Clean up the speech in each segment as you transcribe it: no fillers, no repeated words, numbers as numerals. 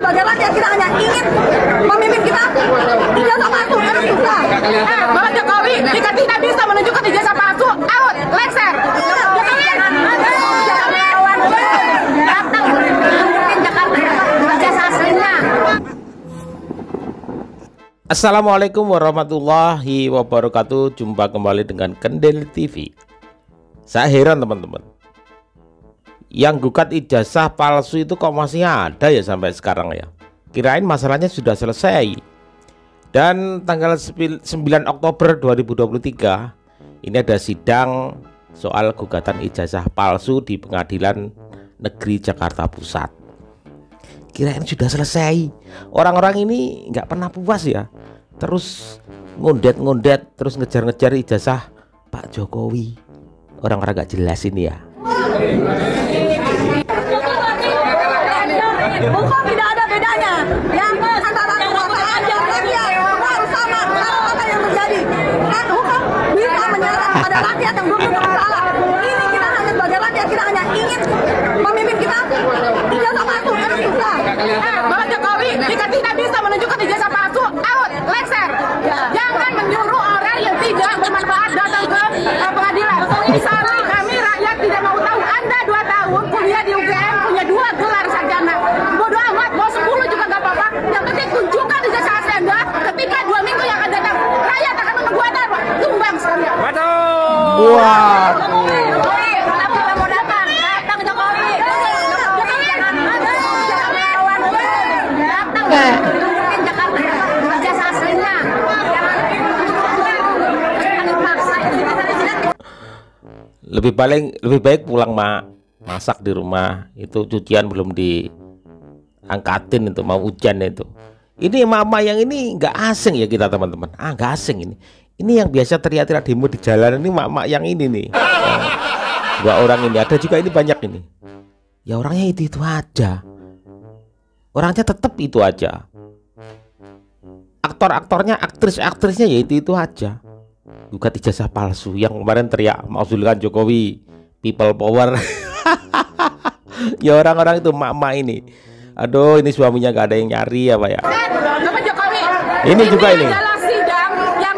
Sebagai rakyat kita hanya ingin pemimpin kita ijazah palsu, kan susah. Bapak Jokowi jika tidak bisa menunjukkan ijazah palsu, out, lengser. Datang memimpin Jakarta ijazah aslinya. Assalamualaikum warahmatullahi wabarakatuh. Jumpa kembali dengan Kendil TV. Saya heran teman-teman, yang gugat ijazah palsu itu kok masih ada ya sampai sekarang ya. Kirain masalahnya sudah selesai. Dan tanggal 9 Oktober 2023 ini ada sidang soal gugatan ijazah palsu di Pengadilan Negeri Jakarta Pusat. Kirain sudah selesai. Orang-orang ini nggak pernah puas ya, terus ngundet-ngundet, terus ngejar-ngejar ijazah Pak Jokowi. Orang-orang nggak jelas ini ya. Hukum tidak ada bedanya. Yang antara kekuasaan dan rakyat harus sama. Apa yang terjadi? Kan hukum bisa menyerah kepada rakyat yang belum tentu bersalah. Ini kita hanya sebagai rakyat kita hanya ingin pemimpin kita ijazah palsu, kan susah. Bapak Jokowi jika tidak bisa menunjukkan ijazah palsu, out, lengser. Jangan menyuruh orang yang tidak bermanfaat datang ke pengadilan. Misalnya kami rakyat tidak mau tahu Anda 2 tahun kuliah di UGM punya 2 gelar sarjana. Bodoh amat, mau 10 juga nggak apa-apa. Yang penting tunjukkan ijazah asli Anda. Ketika 2 minggu yang akan datang, rakyat akan menunggu Anda, Pak. Tumbang sekalian. Wah. Lebih baik pulang masak di rumah, itu cucian belum diangkatin, itu mau hujan itu. Ini mama yang ini nggak asing ya kita teman-teman, nggak asing ini. Ini yang biasa teriak-teriak demo di jalan ini mama yang ini nih. Dua orang ini ada juga, ini banyak ini. Ya orangnya itu aja, orangnya tetap itu aja. Aktor-aktornya, aktris-aktrisnya ya itu aja. Gugat ijazah palsu yang kemarin teriak mauzulikan Jokowi, people power. Ya orang-orang itu mak-mak ini. Aduh, ini suaminya gak ada yang nyari apa ya. Bapak Jokowi, ini juga ini adalah sidang yang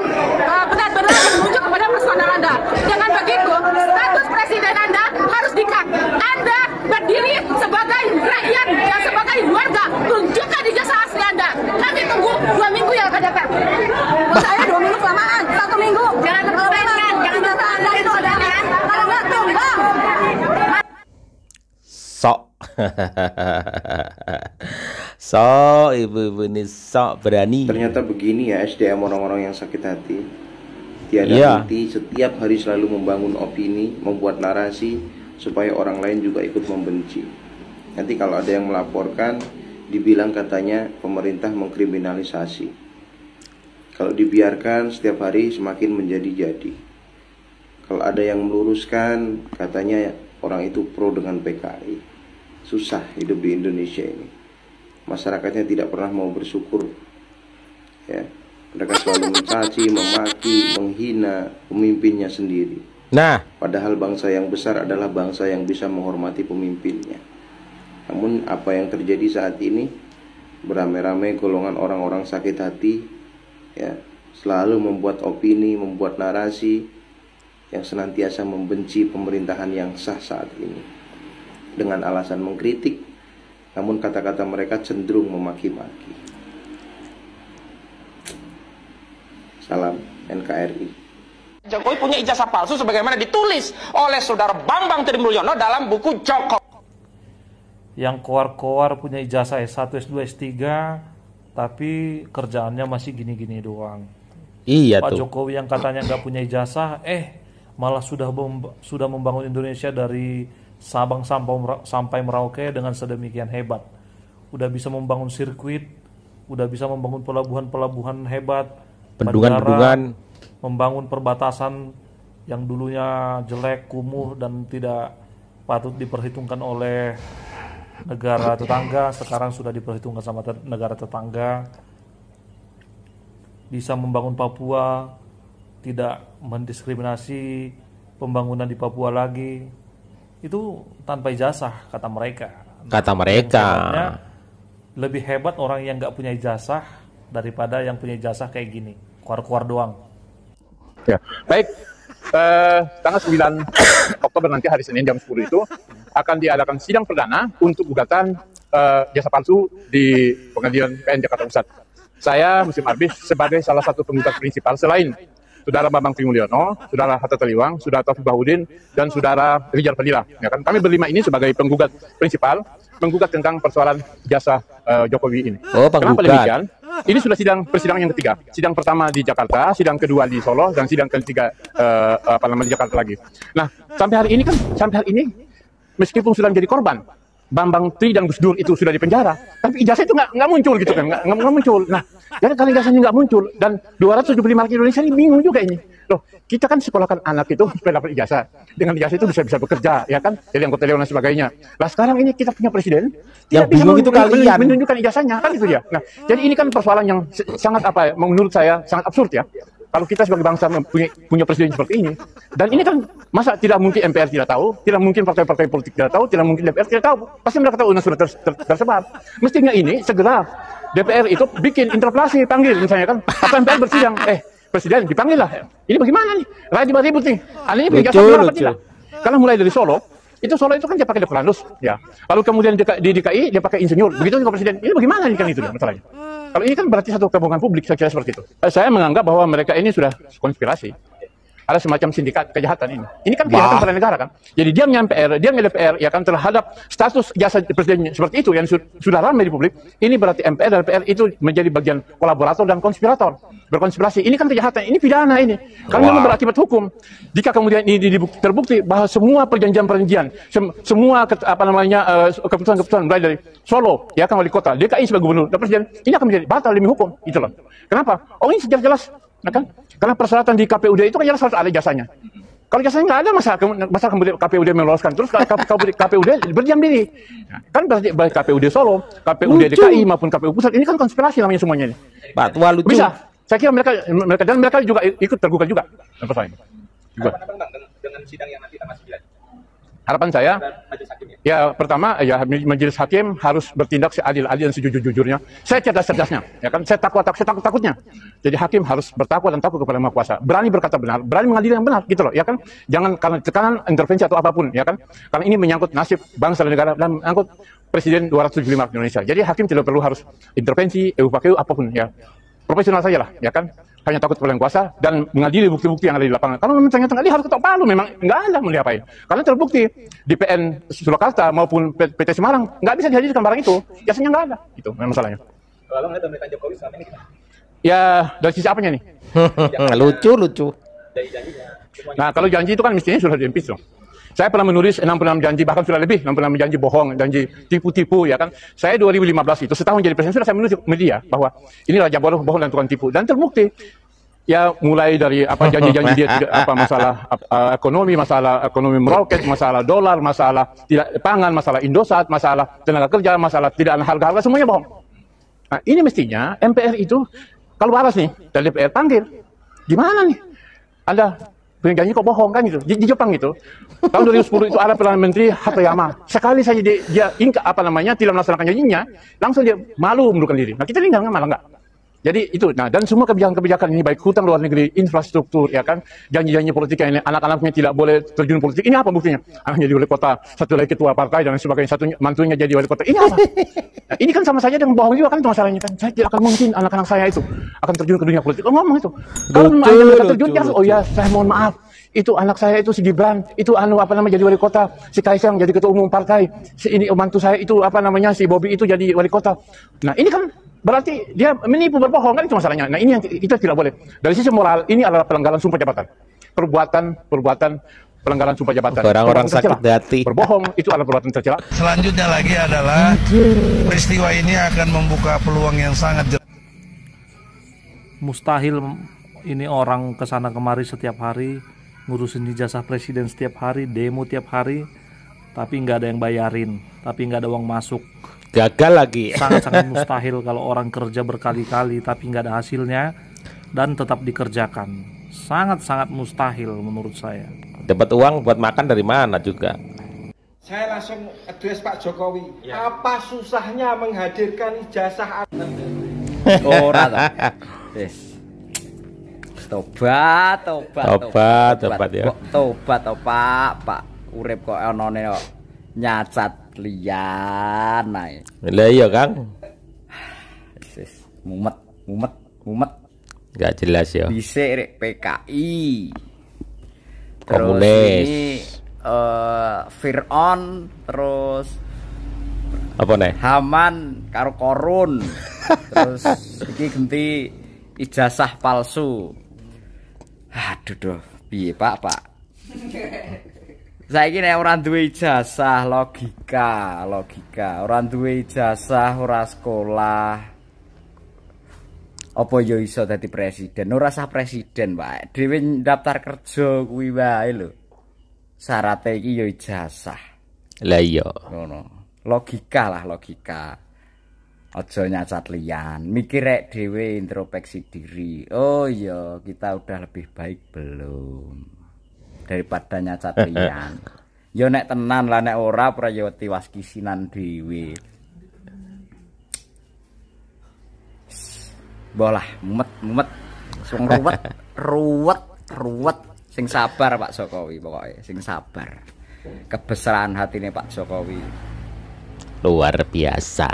benar-benar menuju kepada personal Anda. Jangan begitu, status presiden Anda harus di-cut. Anda berdiri sebagai rakyat dan sebagai warga. Tunjukkan ijazah asli Anda. Kami tunggu 2 minggu yang akan datang. Saya 2 minggu kelamaan, 1 minggu. Jangan terlewatkan, jangan ijazah Anda itu adalah kalau nggak tumbang. So ibu-ibu ini sok berani. Ternyata begini ya SDM orang-orang yang sakit hati. Tiada henti, setiap hari selalu membangun opini, membuat narasi supaya orang lain juga ikut membenci. Nanti kalau ada yang melaporkan, dibilang katanya pemerintah mengkriminalisasi. Kalau dibiarkan setiap hari semakin menjadi-jadi. Kalau ada yang meluruskan, katanya orang itu pro dengan PKI. Susah hidup di Indonesia ini. Masyarakatnya tidak pernah mau bersyukur. Ya, mereka selalu mencaci, memaki, menghina pemimpinnya sendiri. Nah, padahal bangsa yang besar adalah bangsa yang bisa menghormati pemimpinnya. Namun apa yang terjadi saat ini, beramai-ramai golongan orang-orang sakit hati, ya, selalu membuat opini, membuat narasi yang senantiasa membenci pemerintahan yang sah saat ini. Dengan alasan mengkritik, namun kata-kata mereka cenderung memaki-maki. Salam NKRI. Jokowi punya ijazah palsu sebagaimana ditulis oleh Saudara Bambang Trimulyono dalam buku Jokowi. Yang koar-koar punya ijazah S1, S2, S3, tapi kerjaannya masih gini-gini doang. Iya Pak tuh. Jokowi yang katanya nggak punya ijazah, malah sudah membangun Indonesia dari Sabang sampai Merauke dengan sedemikian hebat. Udah bisa membangun sirkuit, udah bisa membangun pelabuhan-pelabuhan hebat, bendungan-bendungan, membangun perbatasan yang dulunya jelek, kumuh dan tidak patut diperhitungkan oleh negara tetangga, sekarang sudah diperhitungkan sama negara tetangga. Bisa membangun Papua, tidak mendiskriminasi pembangunan di Papua lagi. Itu tanpa ijazah kata mereka. Kata mereka. lebih hebat orang yang nggak punya ijazah daripada yang punya ijazah kayak gini, keluar-keluar doang. Ya, baik. Tanggal 9 Oktober nanti hari Senin jam 10 itu akan diadakan sidang perdana untuk gugatan jasa palsu di Pengadilan PN Jakarta Pusat. Saya Muslim Arbis sebagai salah satu penggugat prinsipal selain Saudara Bambang Trimulyono, Saudara Hatta Taliwang, Saudara Taufik Bahudin, dan Saudara Rijal Fadila. Ya kan? Kami berlima ini sebagai penggugat prinsipal, menggugat tentang persoalan jasa Jokowi ini. Oh, kenapa penggugat. demikian? Ini sudah persidangan yang ketiga. Sidang pertama di Jakarta, sidang kedua di Solo, dan sidang ketiga di Jakarta lagi. Nah, sampai hari ini meskipun sudah menjadi korban, Bambang Tri dan Gus Dur itu sudah dipenjara, tapi ijazah itu nggak muncul gitu kan, nggak muncul. Nah, jadi kalau ijazahnya nggak muncul dan 275 rakyat Indonesia ini bingung juga ini. Loh, kita kan sekolahkan anak itu supaya dapat ijazah. Dengan ijazah itu bisa bekerja, ya kan? Jadi anggota dewan dan sebagainya. Nah, sekarang ini kita punya presiden Yang tidak bisa bingung itu kalian. menunjukkan ijazahnya, kan itu dia. Nah, jadi ini kan persoalan yang sangat menurut saya sangat absurd ya. Kalau kita sebagai bangsa punya presiden seperti ini, dan ini kan masa tidak mungkin MPR tidak tahu, tidak mungkin partai-partai politik tidak tahu, tidak mungkin DPR tidak tahu, pasti mereka tahu sudah tersebar. Mestinya ini segera DPR itu bikin interpelasi, panggil misalnya kan, apa MPR bersidang, presiden dipanggil lah. Ini bagaimana nih? Rakyat ribut nih. Ini punya jasa apa tidak? Karena mulai dari Solo itu kan dia pakai Dekranus, ya. Lalu kemudian di DKI dia pakai insinyur. Begitu juga presiden. Ini bagaimana nih kan itu masalahnya? Kalau ini kan berarti satu kebohongan publik, saya kira seperti itu. Saya menganggap bahwa mereka ini sudah konspirasi. Ada semacam sindikat kejahatan ini. Ini kan kejahatan pada negara kan. Jadi dia MPR, dia DPR, ya kan terhadap status jasa presiden seperti itu yang sudah ramai di publik. Ini berarti MPR dan DPR itu menjadi bagian kolaborator dan konspirator, berkonspirasi. Ini kan kejahatan, ini pidana ini. Kalau memang berakibat hukum. Jika kemudian ini terbukti bahwa semua perjanjian-perjanjian, semua keputusan-keputusan mulai dari Solo, ya kan wali kota, DKI sebagai gubernur dan presiden, ini akan menjadi batal demi hukum, gitu loh. Kenapa? Oh ini jelas-jelas, nah kan? Karena persyaratan di KPUD itu kan jelas harus ada jasanya. Kalau jasanya nggak ada, masa kemudian KPUD meloloskan terus KPUD berdiam diri. Nah, kan berarti baik KPUD Solo, KPUD DKI maupun KPU pusat ini kan konspirasi namanya semuanya ini. Pak Tua lucu. Bisa. Saya kira mereka juga ikut tergugat juga. Juga. Dengan sidang yang nanti tanggal 9. Harapan saya, ya pertama ya majelis hakim harus bertindak seadil-adil dan sejujur-jujurnya. Saya cerdas-cerdasnya, ya kan. Saya takut-takutnya. Jadi hakim harus bertakwa dan takut kepada Maha Kuasa. Berani berkata benar, berani mengadili yang benar, gitu loh, ya kan. Jangan karena tekanan intervensi atau apapun, ya kan. Karena ini menyangkut nasib bangsa dan negara dan menyangkut Presiden 275 Indonesia. Jadi hakim tidak perlu harus intervensi, EUPKU apapun, ya. Profesional saja lah, ya kan. Hanya takut kepada yang kuasa dan mengadili bukti-bukti yang ada di lapangan. Kalau memang ternyata nggak, dia harus ketok palu, memang nggak ada mau diapain. Karena terbukti di PN Surakarta maupun PT Semarang nggak bisa dihadirkan barang itu, jasanya nggak ada, itu memang masalahnya. Kalau melihat pemerintahan Jokowi selama ini gimana? Ya dari sisi apanya nih? lucu. Dari janjinya. Nah kalau janji itu kan mestinya sudah di-impeach dong. Saya pernah menulis 66 janji, bahkan sudah lebih 66 janji bohong, janji tipu-tipu, ya kan. Saya 2015 itu setahun jadi presiden sudah saya menulis media bahwa ini raja bohong dan tukang tipu, dan terbukti. Ya mulai dari janji-janji dia tidak masalah ekonomi meroket, masalah dolar, masalah tidak pangan, masalah Indosat, masalah tenaga kerja, masalah tidak ada harga-harga, semuanya bohong. Nah ini mestinya MPR itu kalau waras nih dari DPR panggil, gimana nih? Anda janji kok bohong kan gitu. Di Jepang itu tahun 2010 itu ada Perdana Menteri Hatoyama. Sekali saja dia tidak melaksanakan janjinya, langsung dia malu mundurkan diri. Nah kita tinggal malah enggak. Jadi itu, nah dan semua kebijakan-kebijakan ini baik hutang luar negeri, infrastruktur, ya kan, janji-janji politik yang ini anak-anaknya tidak boleh terjun politik. Ini apa buktinya? Anaknya jadi wali kota, satu lagi ketua partai dan sebagainya, satu mantunya jadi wali kota. Ini apa? Nah, ini kan sama saja dengan bohong juga kan itu masalahnya kan. Saya tidak akan mungkin anak-anak saya itu akan terjun ke dunia politik. Ngomong itu. Kalau mereka terjun, ya, oh ya saya mohon maaf. Itu anak saya itu si Gibran, itu jadi wali kota, si Kaisang jadi ketua umum partai, si ini mantu saya itu si Bobby itu jadi wali kota. Nah ini kan berarti dia menipu, berbohong kan itu masalahnya. Nah ini yang kita tidak boleh. Dari sisi moral ini adalah pelanggaran sumpah jabatan. Perbuatan pelanggaran sumpah jabatan. Orang-orang sakit hati. Berbohong itu adalah perbuatan tercela. Selanjutnya lagi adalah peristiwa ini akan membuka peluang yang sangat jelas. Mustahil ini orang kesana kemari setiap hari, ngurusin ijazah presiden setiap hari, demo tiap hari, tapi nggak ada yang bayarin, tapi nggak ada uang masuk. Gagal lagi. Sangat-sangat mustahil kalau orang kerja berkali-kali tapi nggak ada hasilnya dan tetap dikerjakan. Sangat-sangat mustahil menurut saya. Dapat uang buat makan dari mana juga? Saya langsung address Pak Jokowi. Apa susahnya menghadirkan ijazah? Ora ta. Wis. Tobat ya. Tobat to Pak. Urip kok anane kok nyacat liyan ae. Lah iya Kang. Wis mumet. Enggak jelas ya. Dhisik rek PKI. Komunis. Fir'aun terus apa nih? Haman karo Korun. Terus iki genti ijazah palsu. Aduh doh, piye Pak? Saiki nek ora duwe ijazah logika. Ora duwe ijazah, ora sekolah. Apa ya iso dadi presiden? Ora sah presiden, Pak. Dhewe daftar kerja kuwi wae lho. Syaratnya iki ya ijazah. Lah iya. Ngono. Logika. Aja nyacat liyan. Mikir rek dhewe introspeksi diri. Oh iya, kita udah lebih baik belum? Daripada nyacat liyan. Ya nek tenan lah nek ora ya tiwas kisinan dhewe. Bolah, mumet. Sing ruwet. Sing sabar Pak Jokowi pokoknya, sing sabar. Kebesaran hatine Pak Jokowi luar biasa.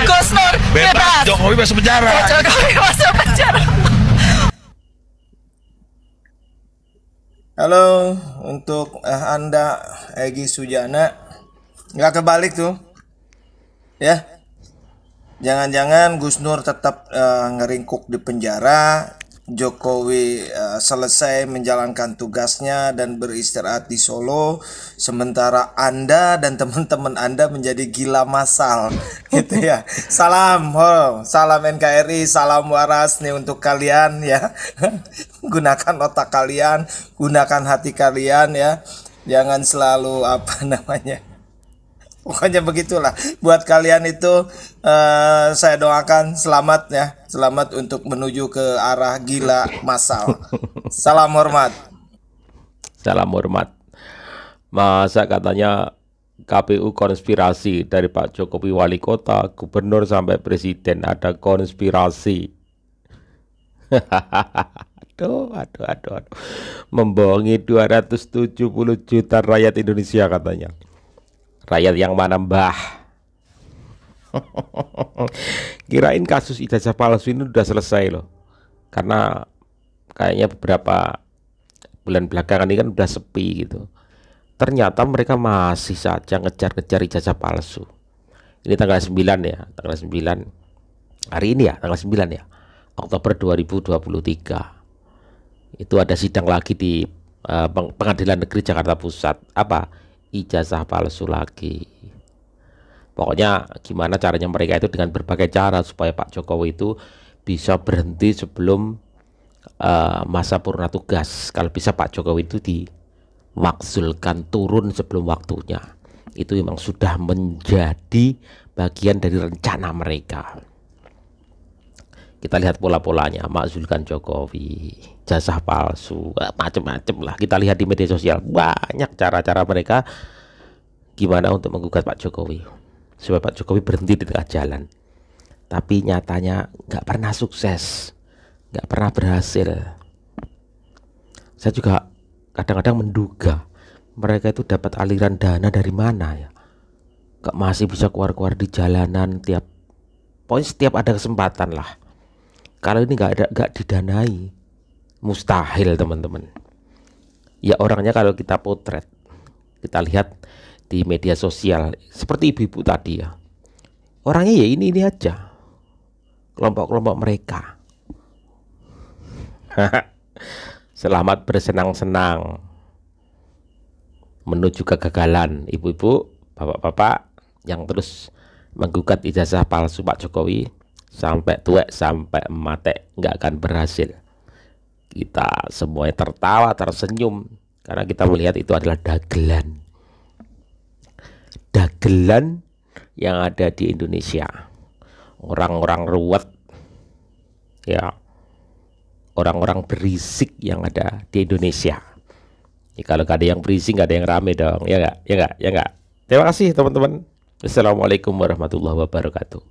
Gusnur bebas, Jokowi masuk penjara. Halo, untuk Anda Egy Sujana, nggak kebalik tuh, ya? Jangan-jangan Gus Nur tetap ngeringkuk di penjara, Jokowi selesai menjalankan tugasnya dan beristirahat di Solo, sementara Anda dan teman-teman Anda menjadi gila massal, gitu ya. Salam NKRI, salam waras nih untuk kalian ya. Gunakan otak kalian, gunakan hati kalian ya. Jangan selalu pokoknya begitulah. Buat kalian itu saya doakan selamat ya. Selamat untuk menuju ke arah gila massal. Salam hormat. Salam hormat. Masa katanya KPU konspirasi dari Pak Jokowi wali kota, gubernur sampai presiden ada konspirasi. Aduh. Membohongi 270 juta rakyat Indonesia katanya. Rakyat yang mana Mbah? Kirain kasus ijazah palsu ini udah selesai loh. Karena kayaknya beberapa bulan belakangan ini kan udah sepi gitu. Ternyata mereka masih saja ngejar-ngejar ijazah palsu. Ini tanggal 9 ya, tanggal 9. Hari ini ya, tanggal 9 ya. Oktober 2023. Itu ada sidang lagi di Pengadilan Negeri Jakarta Pusat. Apa? Ijazah palsu lagi. Pokoknya gimana caranya mereka itu dengan berbagai cara supaya Pak Jokowi itu bisa berhenti sebelum masa purna tugas. Kalau bisa Pak Jokowi itu diwaksulkan turun sebelum waktunya. Itu memang sudah menjadi bagian dari rencana mereka. Kita lihat pola-polanya, makzulkan Jokowi, ijazah palsu, macam-macam lah. Kita lihat di media sosial banyak cara-cara mereka gimana untuk menggugat Pak Jokowi supaya Pak Jokowi berhenti di tengah jalan. Tapi nyatanya nggak pernah sukses, nggak pernah berhasil. Saya juga kadang-kadang menduga mereka itu dapat aliran dana dari mana ya. Kok masih bisa keluar-keluar di jalanan pokoknya setiap ada kesempatan lah. Kalau ini nggak didanai, mustahil teman-teman. Ya orangnya kalau kita potret, kita lihat di media sosial seperti ibu-ibu tadi ya. Orangnya ya ini aja, kelompok-kelompok mereka. Selamat bersenang-senang menuju kegagalan ibu-ibu, bapak-bapak yang terus menggugat ijazah palsu Pak Jokowi. Sampai tuwek, sampai mate nggak akan berhasil. Kita semuanya tertawa, tersenyum karena kita melihat itu adalah dagelan yang ada di Indonesia. Orang-orang ruwet ya, orang-orang berisik yang ada di Indonesia. Kalau gak ada yang berisik, gak ada yang rame dong, ya nggak? Terima kasih teman-teman. Assalamualaikum warahmatullahi wabarakatuh.